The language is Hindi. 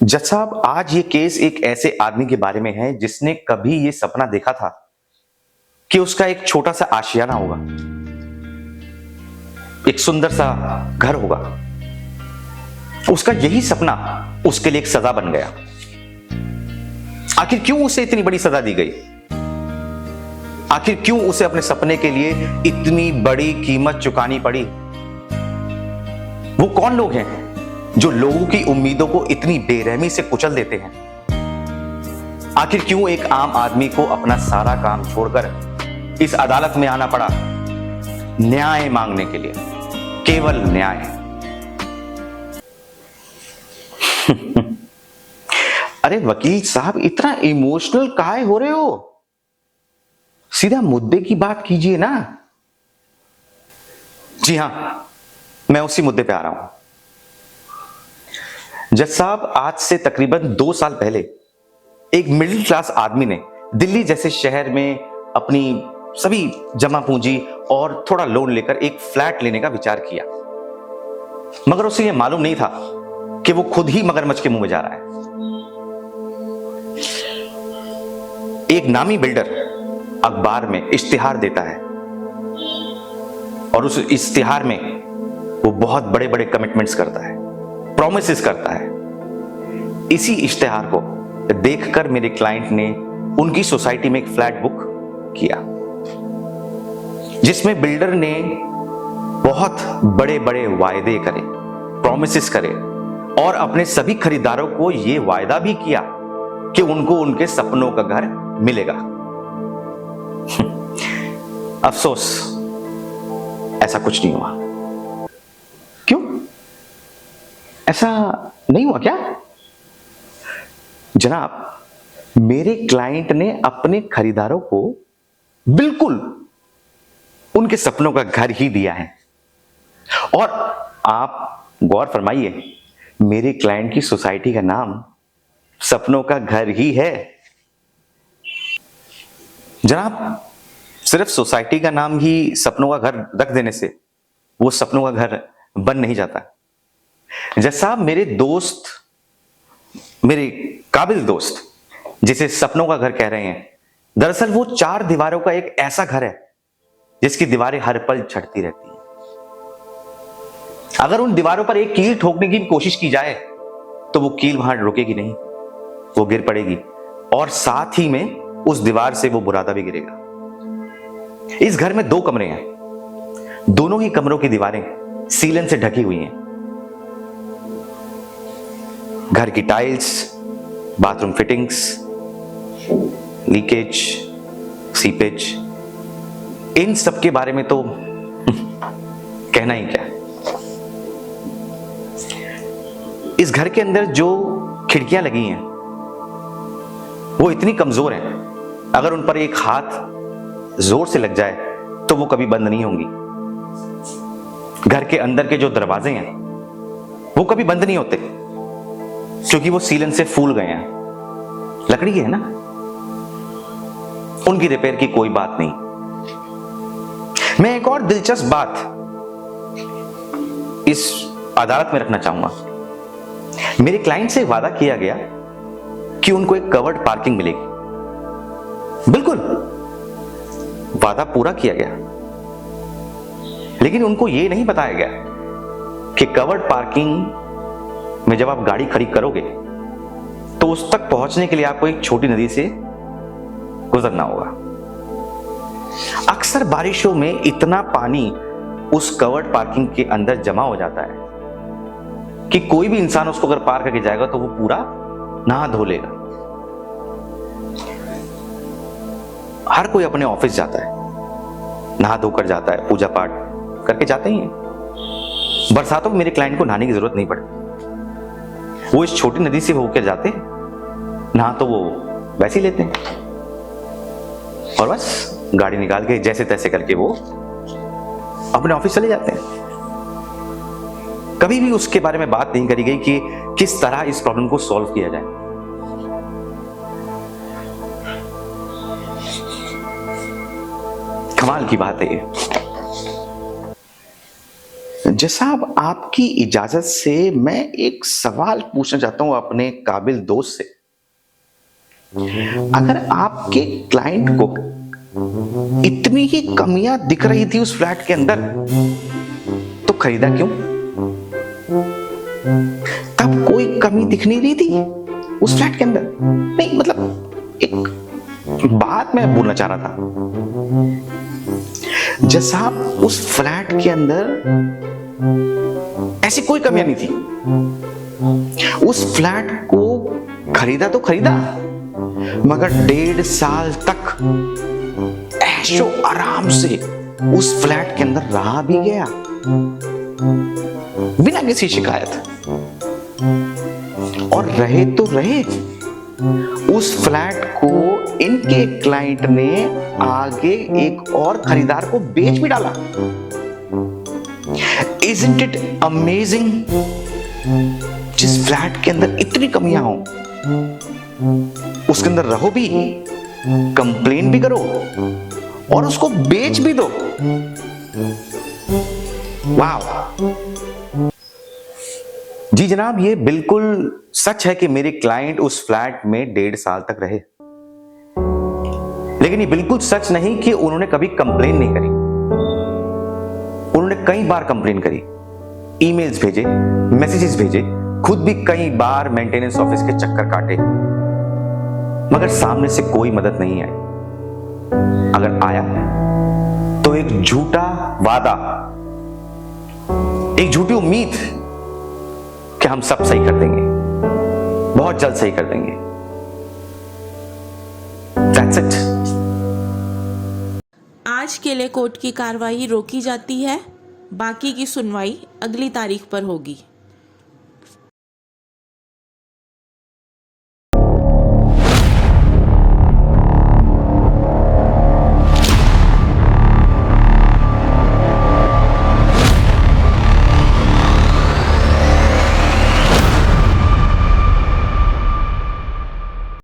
जज साहब, आज ये केस एक ऐसे आदमी के बारे में है जिसने कभी ये सपना देखा था कि उसका एक छोटा सा आशियाना होगा, एक सुंदर सा घर होगा। उसका यही सपना उसके लिए एक सजा बन गया। आखिर क्यों उसे इतनी बड़ी सजा दी गई? आखिर क्यों उसे अपने सपने के लिए इतनी बड़ी कीमत चुकानी पड़ी? वो कौन लोग हैं जो लोगों की उम्मीदों को इतनी बेरहमी से कुचल देते हैं? आखिर क्यों एक आम आदमी को अपना सारा काम छोड़कर इस अदालत में आना पड़ा न्याय मांगने के लिए? केवल न्याय। अरे वकील साहब, इतना इमोशनल काहे हो रहे हो? सीधा मुद्दे की बात कीजिए ना। जी हां, मैं उसी मुद्दे पे आ रहा हूं। जज साहब, आज से तकरीबन 2 साल पहले एक मिडिल क्लास आदमी ने दिल्ली जैसे शहर में अपनी सभी जमा पूंजी और थोड़ा लोन लेकर एक फ्लैट लेने का विचार किया, मगर उसे यह मालूम नहीं था कि वो खुद ही मगरमच्छ के मुंह में जा रहा है। एक नामी बिल्डर अखबार में इश्तिहार देता है और उस इश्तिहार में वो बहुत बड़े बड़े कमिटमेंट्स करता है, प्रॉमिसेस करता है। इसी इश्तिहार को देखकर मेरे क्लाइंट ने उनकी सोसाइटी में एक फ्लैट बुक किया, जिसमें बिल्डर ने बहुत बड़े बड़े वायदे करे, प्रॉमिसेस करे और अपने सभी खरीदारों को यह वायदा भी किया कि उनको उनके सपनों का घर मिलेगा। अफसोस, ऐसा कुछ नहीं हुआ। क्यों? ऐसा नहीं हुआ क्या? जनाब, मेरे क्लाइंट ने अपने खरीदारों को बिल्कुल उनके सपनों का घर ही दिया है। और आप गौर फरमाइए, मेरे क्लाइंट की सोसाइटी का नाम सपनों का घर ही है। जनाब, सिर्फ सोसाइटी का नाम ही सपनों का घर रख देने से वो सपनों का घर बन नहीं जाता। जैसा साहब, मेरे काबिल दोस्त जिसे सपनों का घर कह रहे हैं, दरअसल वो 4 दीवारों का एक ऐसा घर है जिसकी दीवारें हर पल छटती रहती हैं। अगर उन दीवारों पर एक कील ठोकने की कोशिश की जाए तो वो कील वहां रुकेगी नहीं, वो गिर पड़ेगी और साथ ही में उस दीवार से वो बुरादा भी गिरेगा। इस घर में 2 कमरे हैं। दोनों ही कमरों की दीवारें सीलन से ढकी हुई हैं। घर की tiles, bathroom fittings, leakage, seepage, इन सब के बारे में तो कहना ही क्या है। इस घर के अंदर जो खिड़कियां लगी हैं वो इतनी कमजोर हैं, अगर उन पर एक हाथ जोर से लग जाए तो वो कभी बंद नहीं होंगी। घर के अंदर के जो दरवाजे हैं वो कभी बंद नहीं होते क्योंकि वो सीलन से फूल गए हैं, लकड़ी के है ना। उनकी रिपेयर की कोई बात नहीं। मैं एक और दिलचस्प बात इस अदालत में रखना चाहूंगा। मेरे क्लाइंट से वादा किया गया कि उनको एक कवर्ड पार्किंग मिलेगी। बिल्कुल, वादा पूरा किया गया, लेकिन उनको यह नहीं बताया गया कि कवर्ड पार्किंग में जब आप गाड़ी खड़ी करोगे तो उस तक पहुंचने के लिए आपको एक छोटी नदी से गुजरना होगा। अक्सर बारिशों में इतना पानी उस कवर्ड पार्किंग के अंदर जमा हो जाता है कि कोई भी इंसान उसको अगर पार करके जाएगा तो वो पूरा नहा धो लेगा। हर कोई अपने ऑफिस जाता है, नहा धोकर जाता है, पूजा पाठ करके जाते ही हैं। बरसातों में मेरे क्लाइंट को नहाने की जरूरत नहीं पड़ती। वो इस छोटी नदी से होकर जाते हैं, नहा तो वो वैसे ही लेते हैं और बस गाड़ी निकाल के जैसे तैसे करके वो अपने ऑफिस चले जाते हैं। कभी भी उसके बारे में बात नहीं करी गई कि किस तरह इस प्रॉब्लम को सॉल्व किया जाए। कमाल की बात है ये। जज साहब, आपकी इजाजत से मैं एक सवाल पूछना चाहता हूं अपने काबिल दोस्त से। अगर आपके क्लाइंट को इतनी ही कमियां दिख रही थी उस फ्लैट के अंदर, तो खरीदा क्यों? तब कोई कमी दिख नहीं रही थी उस फ्लैट के अंदर? नहीं, मतलब एक बात मैं बोलना चाह रहा था जज साहब, उस फ्लैट के अंदर ऐसी कोई कमियां नहीं थी। उस फ्लैट को खरीदा तो खरीदा, मगर 1.5 साल तक ऐशो आराम से उस फ्लैट के अंदर रहा भी गया बिना किसी शिकायत। और रहे तो रहे, उस फ्लैट को इनके क्लाइंट ने आगे एक और खरीदार को बेच भी डाला। Isn't it amazing? जिस फ्लैट के अंदर इतनी कमियां हो, उसके अंदर रहो भी, कंप्लेन भी करो और उसको बेच भी दो। वाह! जी जनाब, ये बिल्कुल सच है कि मेरे क्लाइंट उस फ्लैट में 1.5 साल तक रहे, लेकिन ये बिल्कुल सच नहीं कि उन्होंने कभी कंप्लेन नहीं करी। उन्होंने कई बार कंप्लेन करी, ईमेल्स भेजे, मैसेजेस भेजे, खुद भी कई बार मेंटेनेंस ऑफिस के चक्कर काटे, मगर सामने से कोई मदद नहीं आई। अगर आया तो एक झूठा वादा, एक झूठी उम्मीद कि हम सब सही कर देंगे, बहुत जल्द सही कर देंगे। That's it. आज के लिए कोर्ट की कार्रवाई रोकी जाती है। बाकी की सुनवाई अगली तारीख पर होगी।